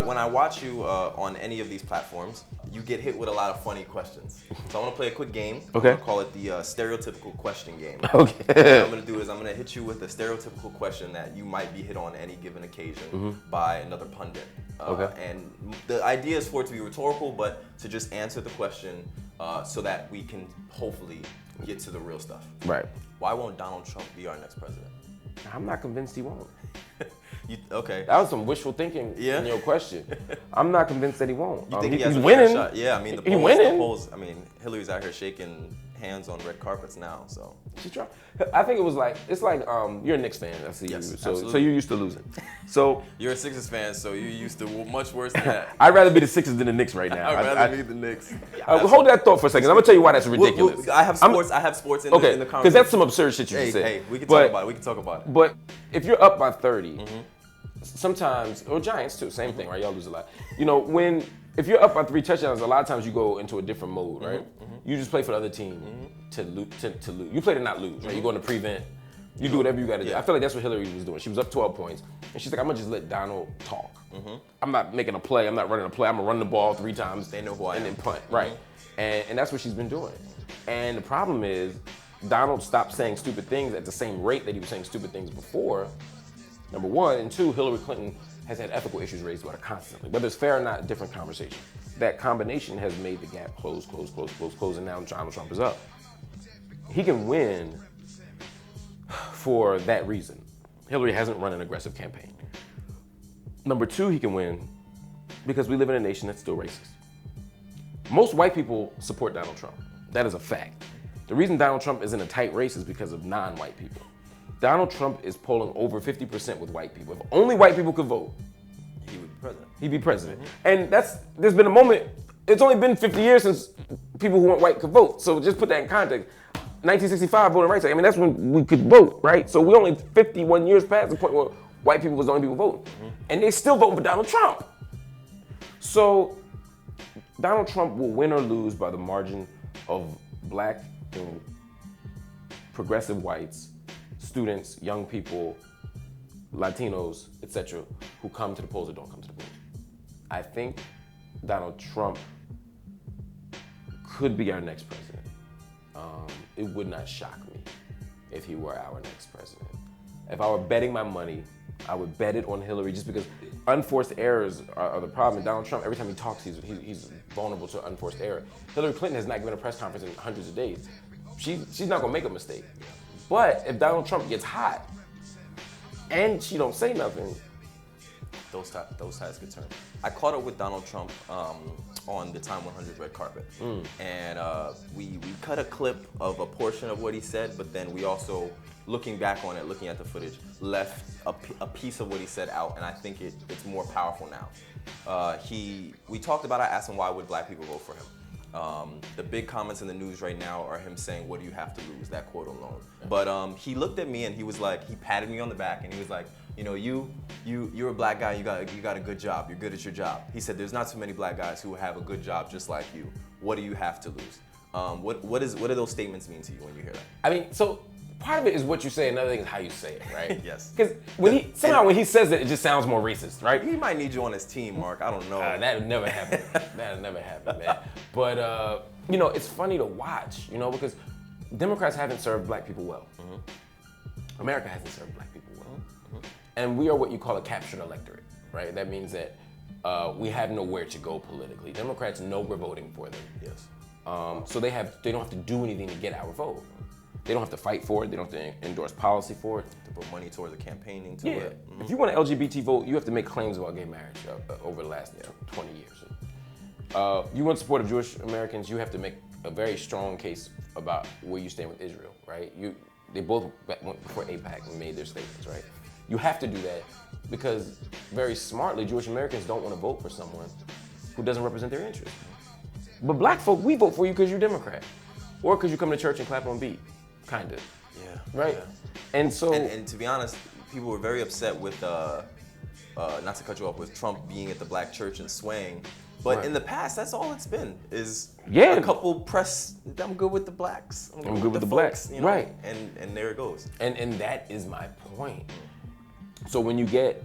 when I watch you on any of these platforms, you get hit with a lot of funny questions. So I want to play a quick game. Okay. I'm gonna call it the stereotypical question game. Okay. What I'm gonna do is I'm gonna hit you with a stereotypical question that you might be hit on any given occasion by another pundit. Okay. And the idea is for it to be rhetorical, but to just answer the question so that we can hopefully get to the real stuff. Right. Why won't Donald Trump be our next president? I'm not convinced he won't. Okay. That was some wishful thinking in your question. I'm not convinced that he won't. You think he has he's a fair winning. shot? Yeah, I mean, He winning. the polls, I mean, Hillary's out here shaking hands on red carpets now, so. She's trying. I think it was like, it's like you're a Knicks fan. I see Yes, you. So absolutely. you're used to losing. So You're a Sixers fan, so you're used to much worse than that. I'd rather be the Sixers than the Knicks right now. I'd rather be the Knicks. Hold that thought for a second. I'm gonna tell you why that's ridiculous. I have sports. I have sports in the Okay, conversation. because that's some absurd shit you just said. Hey, we can talk about it. We can talk about it. But if you're up by 30, sometimes, or Giants too, same thing, right? Y'all lose a lot. You know, if you're up by 3 touchdowns, a lot of times you go into a different mode, right? You just play for the other team to lose. You play to not lose, right? You go into prevent. You do whatever you got to do. I feel like that's what Hillary was doing. She was up 12 points, and she's like, I'm gonna just let Donald talk. I'm not making a play. I'm not running a play. I'm gonna run the ball 3 times. They know who I am. And then punt, right? And that's what she's been doing. And the problem is, Donald stopped saying stupid things at the same rate that he was saying stupid things before. Number one, and two, Hillary Clinton has had ethical issues raised about her constantly. Whether it's fair or not, different conversation. That combination has made the gap close, and now Donald Trump is up. He can win for that reason. Hillary hasn't run an aggressive campaign. Number two, he can win because we live in a nation that's still racist. Most white people support Donald Trump. That is a fact. The reason Donald Trump is in a tight race is because of non-white people. Donald Trump is polling over 50% with white people. If only white people could vote, He would be president. he'd be president. And there's been a moment, it's only been 50 years since people who weren't white could vote. So just put that in context. 1965 voting rights, I mean, that's when we could vote, right? So we only 51 years past the point where white people was the only people voting. And they still voting for Donald Trump. So Donald Trump will win or lose by the margin of black and progressive whites, students, young people, Latinos, etc., who come to the polls or don't come to the polls. I think Donald Trump could be our next president. It would not shock me if he were our next president. If I were betting my money, I would bet it on Hillary just because unforced errors are the problem. And Donald Trump, every time he talks, he's vulnerable to unforced error. Hillary Clinton has not given a press conference in hundreds of days. She's not gonna make a mistake. But if Donald Trump gets hot and she don't say nothing, Those ties could turn. I caught up with Donald Trump on the Time 100 red carpet, and we cut a clip of a portion of what he said, but then we also, looking back on it, looking at the footage, left a piece of what he said out, and I think it's more powerful now. We talked about, I asked him why would black people vote for him. The big comments in the news right now are him saying, what do you have to lose, that quote alone. But he looked at me and he was like, he patted me on the back and he was like, you know, you're a black guy, you got a good job, you're good at your job. He said, there's not too many black guys who have a good job just like you. What do you have to lose? What do those statements mean to you when you hear that? I mean, so part of it is what you say, another thing is how you say it, right? Yes. Because when he says it, it just sounds more racist, right? He might need you on his team, Mark. I don't know. That would never happen. That would never happen, man. But, you know, it's funny to watch, you know, because Democrats haven't served black people well. America hasn't served black people well. And we are what you call a captured electorate, right? That means that we have nowhere to go politically. Democrats know we're voting for them. Yes. So they don't have to do anything to get our vote. They don't have to fight for it. They don't have to endorse policy for it. To put money towards the campaigning to it. If you want an LGBT vote, you have to make claims about gay marriage over the last 20 years. You want support of Jewish Americans, you have to make a very strong case about where you stand with Israel, right? They both went before AIPAC and made their statements, right? You have to do that because very smartly, Jewish Americans don't want to vote for someone who doesn't represent their interests. But black folk, we vote for you because you're Democrat or because you come to church and clap on beat, kind of. Yeah. Right? Yeah. And so... And to be honest, people were very upset with, not to cut you off, with Trump being at the black church and swaying. But in the past, that's all it's been, is a couple press, I'm good with the blacks. I'm good with the folks, blacks, you know? right. And there it goes. And that is my point. So when you get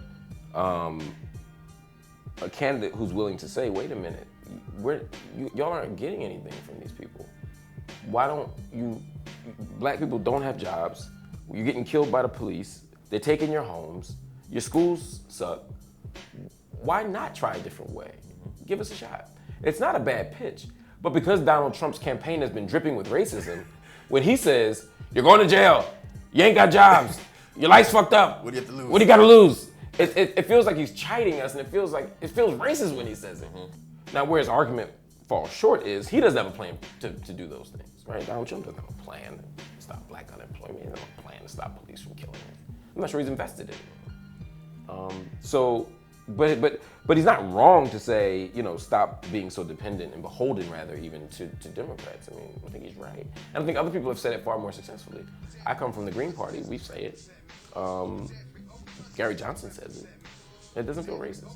a candidate who's willing to say, wait a minute, y'all aren't getting anything from these people. Why don't you, black people don't have jobs, you're getting killed by the police, they're taking your homes, your schools suck. Why not try a different way? Give us a shot. It's not a bad pitch, but because Donald Trump's campaign has been dripping with racism, when he says, you're going to jail, you ain't got jobs, your life's fucked up. What do you have to lose? What do you got to lose? It feels like he's chiding us, and it feels racist when he says it. Now, where his argument falls short is he doesn't have a plan to do those things, right? Donald Trump doesn't have a plan to stop black unemployment. He doesn't have a plan to stop police from killing him. I'm not sure he's invested in it. But he's not wrong to say, stop being so dependent and beholden, rather, even to Democrats. I mean, I think he's right. And I think other people have said it far more successfully. I come from the Green Party. We say it. Gary Johnson says it. It doesn't feel racist.